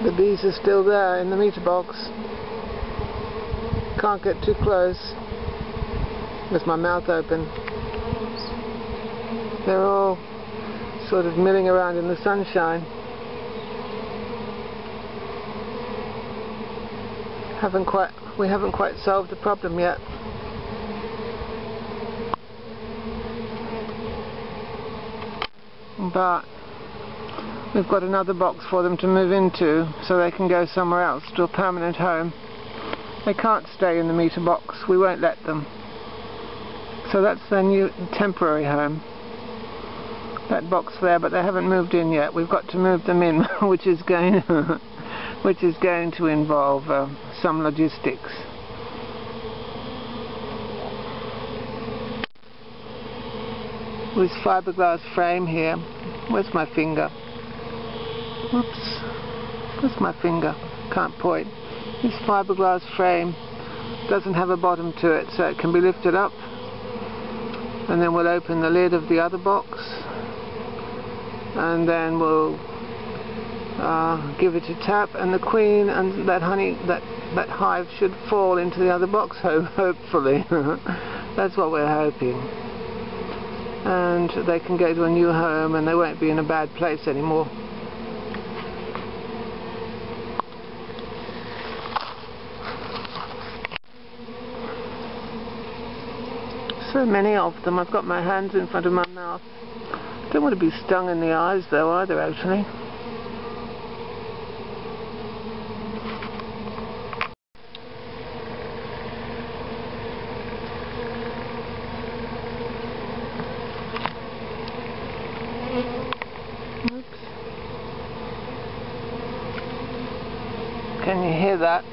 The bees are still there in the meter box. Can't get too close with my mouth open. They're all sort of milling around in the sunshine. We haven't quite solved the problem yet. But we've got another box for them to move into so they can go somewhere else to a permanent home. They can't stay in the meter box. We won't let them. So that's their new temporary home. That box there, but they haven't moved in yet. We've got to move them in, which is going to involve some logistics. This fiberglass frame here. Where's my finger? Whoops. Where's my finger? Can't point. This fiberglass frame doesn't have a bottom to it, so it can be lifted up, and then we'll open the lid of the other box, and then we'll give it a tap, and the queen and that honey, that hive should fall into the other box, hopefully. That's what we're hoping. And they can go to a new home and they won't be in a bad place anymore. So many of them. I've got my hands in front of my mouth. Don't want to be stung in the eyes though either, actually. Oops. Can you hear that?